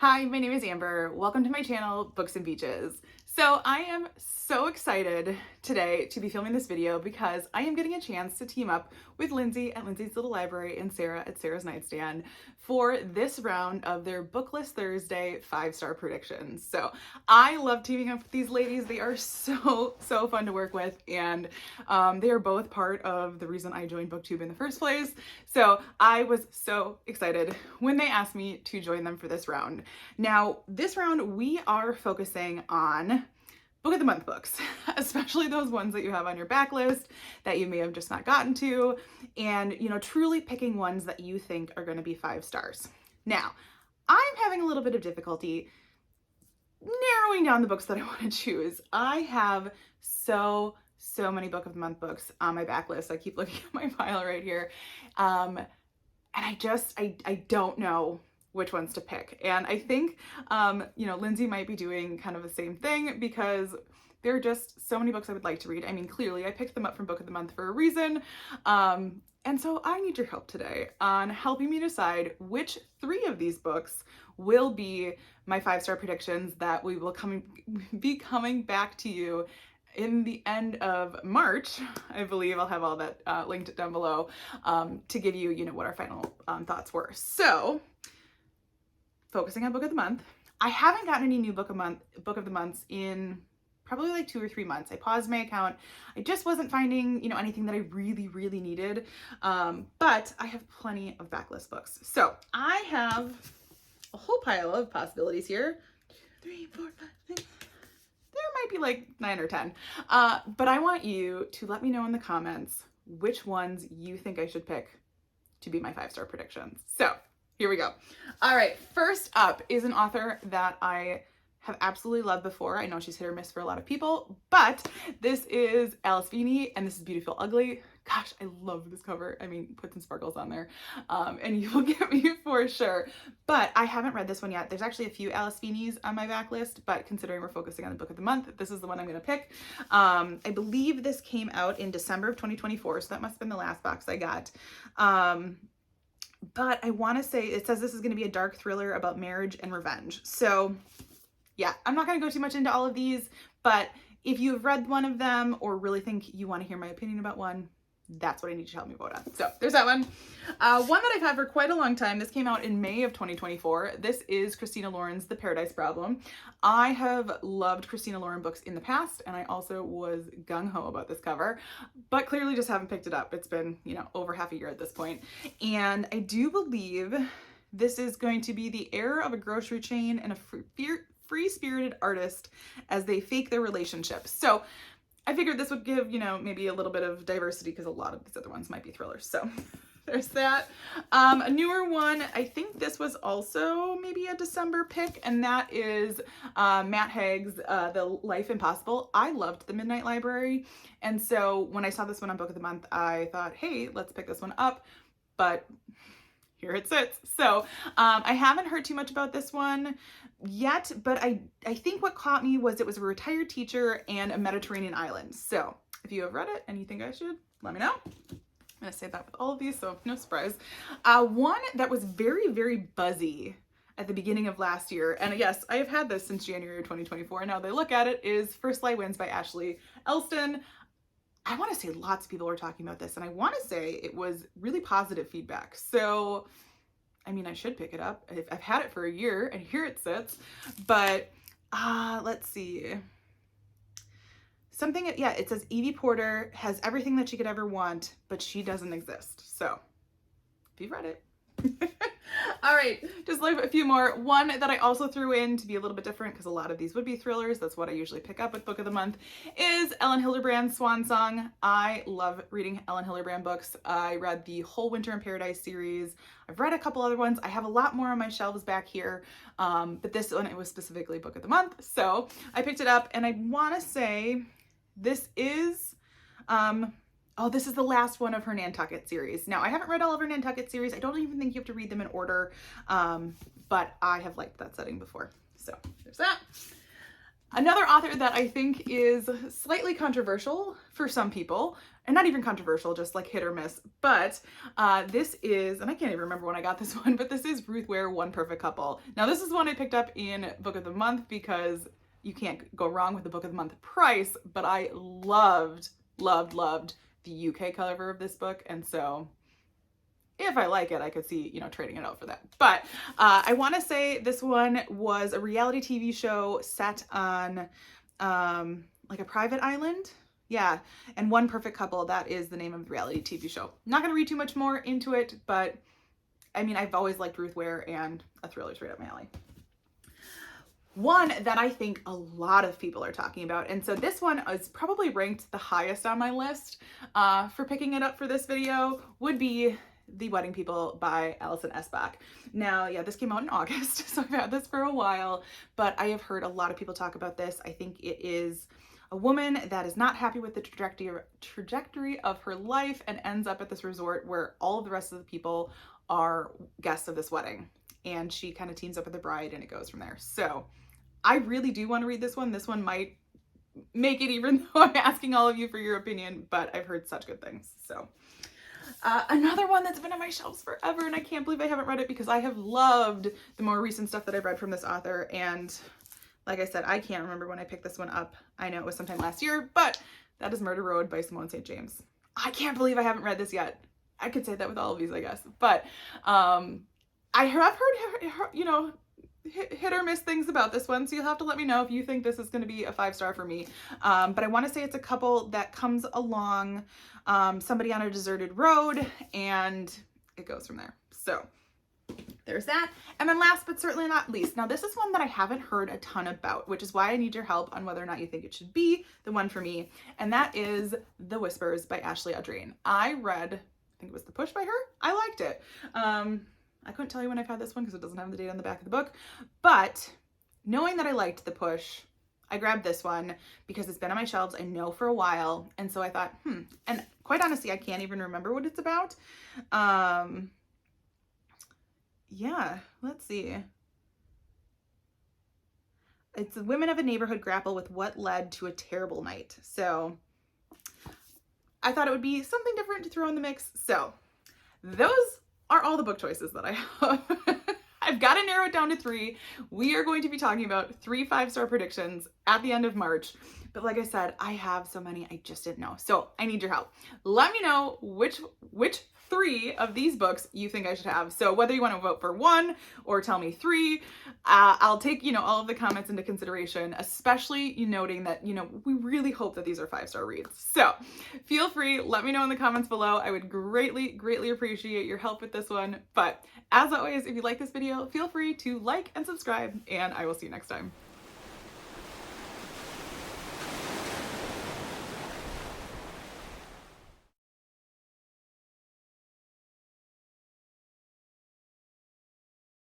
Hi, my name is Amber. Welcome to my channel, Books and Beaches. So I am so excited today to be filming this video because I am getting a chance to team up with Lindsay at Lindsay's Little Library and Sarah at Sarah's Nightstand for this round of their Booklist Thursday 5-star predictions. So I love teaming up with these ladies. They are so fun to work with, and they are both part of the reason I joined BookTube in the first place. So I was so excited when they asked me to join them for this round. Now, this round we are focusing on Book of the Month books, especially those ones that you have on your backlist that you may have just not gotten to, and truly picking ones that you think are going to be 5 stars. Now, I'm having a little bit of difficulty narrowing down the books that I want to choose. I have so many Book of the Month books on my backlist. I keep looking at my pile right here, and I don't know which ones to pick. And I think, Lindsay might be doing kind of the same thing because there are just so many books I would like to read. I mean, clearly I picked them up from Book of the Month for a reason. And so I need your help today on helping me decide which 3 of these books will be my 5-star predictions that we will be coming back to you in the end of March. I believe I'll have all that linked down below to give you, what our final thoughts were. So, focusing on Book of the Month. I haven't gotten any new Book of the Months in probably like 2 or 3 months. I paused my account. I just wasn't finding, anything that I really needed. But I have plenty of backlist books. So I have a whole pile of possibilities here. 3, 4, 5, 6. There might be like 9 or 10. But I want you to let me know in the comments which ones you think I should pick to be my 5-star predictions. So here we go. All right, first up is an author that I have absolutely loved before. I know she's hit or miss for a lot of people, but this is Alice Feeney, and this is Beautiful Ugly. Gosh, I love this cover. I mean, put some sparkles on there, and you will get me for sure. But I haven't read this one yet. There's actually a few Alice Feeneys on my backlist, but considering we're focusing on the Book of the Month, this is the one I'm going to pick. I believe this came out in December of 2024, so that must have been the last box I got. But I want to say, it says this is going to be a dark thriller about marriage and revenge. So yeah, I'm not going to go too much into all of these, but if you've read one of them or really think you want to hear my opinion about one, that's what I need you to help me vote on. So there's that one. One that I've had for quite a long time. This came out in May of 2024. This is Christina Lauren's The Paradise Problem. I have loved Christina Lauren books in the past, and I also was gung-ho about this cover, but clearly just haven't picked it up. It's been, over half a year at this point. And I do believe this is going to be the heir of a grocery chain and a free-spirited artist as they fake their relationship. So I figured this would give, maybe a little bit of diversity because a lot of these other ones might be thrillers. So there's that. A newer one, I think this was also maybe a December pick, and that is Matt Haig's The Life Impossible. I loved The Midnight Library, and so when I saw this one on Book of the Month, I thought, hey, let's pick this one up, but here it sits. So I haven't heard too much about this one yet, but I think what caught me was it was a retired teacher and a Mediterranean island. So if you have read it and you think I should, let me know. I'm gonna say that with all of these, so no surprise. One that was very buzzy at the beginning of last year, and yes, I have had this since January of 2024, and now they look at it, is First Light Wins by Ashley Elston. I want to say lots of people were talking about this, and I want to say it was really positive feedback. So, I mean, I should pick it up. I've had it for a year, and here it sits. But let's see. It says Evie Porter has everything that she could ever want, but she doesn't exist. So, if you've read it. All right, just like a few more. One that I also threw in to be a little bit different, because a lot of these would be thrillers, that's what I usually pick up with Book of the Month, is Ellen Hilderbrand's Swan Song. I love reading Ellen Hilderbrand books. I read the whole Winter in Paradise series. I've read a couple other ones. I have a lot more on my shelves back here, but this one, it was specifically Book of the Month, so I picked it up, and I want to say this is this is the last one of her Nantucket series. Now, I haven't read all of her Nantucket series. I don't even think you have to read them in order, but I have liked that setting before. So there's that. Another author that I think is slightly controversial for some people, and not even controversial, just like hit or miss, but this is, and I can't even remember when I got this one, but this is Ruth Ware, One Perfect Couple. Now this is one I picked up in Book of the Month because you can't go wrong with the Book of the Month price, but I loved the UK cover of this book, and so if I like it, I could see, trading it out for that. But I want to say this one was a reality TV show set on like a private island. Yeah, and One Perfect Couple, that is the name of the reality TV show. Not going to read too much more into it, but I mean, I've always liked Ruth Ware, and a thriller's right up my alley. One that I think a lot of people are talking about, and so this one is probably ranked the highest on my list for picking it up for this video, would be The Wedding People by Alison Esbach. Now, yeah, this came out in August, so I've had this for a while, but I have heard a lot of people talk about this. I think it is a woman that is not happy with the trajectory of her life and ends up at this resort where all of the rest of the people are guests of this wedding. And she kind of teams up with the bride and it goes from there. So I really do want to read this one. This one might make it even though I'm asking all of you for your opinion, but I've heard such good things. So another one that's been on my shelves forever, and I can't believe I haven't read it because I have loved the more recent stuff that I've read from this author. And like I said, I can't remember when I picked this one up. I know it was sometime last year, but that is Murder Road by Simone St. James. I can't believe I haven't read this yet. I could say that with all of these, I guess. But I have heard, hit or miss things about this one, so you'll have to let me know if you think this is going to be a 5-star for me. But I want to say it's a couple that comes along somebody on a deserted road, and it goes from there. So there's that. And then last but certainly not least, now this is one that I haven't heard a ton about, which is why I need your help on whether or not you think it should be the one for me, and that is The Whispers by Ashley Audrain. I read, I think it was The Push by her. I liked it. I couldn't tell you when I've had this one because it doesn't have the date on the back of the book, but knowing that I liked The Push, I grabbed this one because it's been on my shelves, I know, for a while, and so I thought, and quite honestly, I can't even remember what it's about. Yeah, let's see. It's the women of a neighborhood grapple with what led to a terrible night. So I thought it would be something different to throw in the mix. So those are all the book choices that I have. I've got to narrow it down to 3. We are going to be talking about 3 5-star predictions at the end of March. But like I said, I have so many, I just didn't know. So I need your help. Let me know which 3 of these books you think I should have. So whether you want to vote for 1 or tell me 3, I'll take, all of the comments into consideration, especially noting that, we really hope that these are 5-star reads. So feel free, let me know in the comments below. I would greatly appreciate your help with this one. But as always, if you like this video, feel free to like and subscribe, and I will see you next time.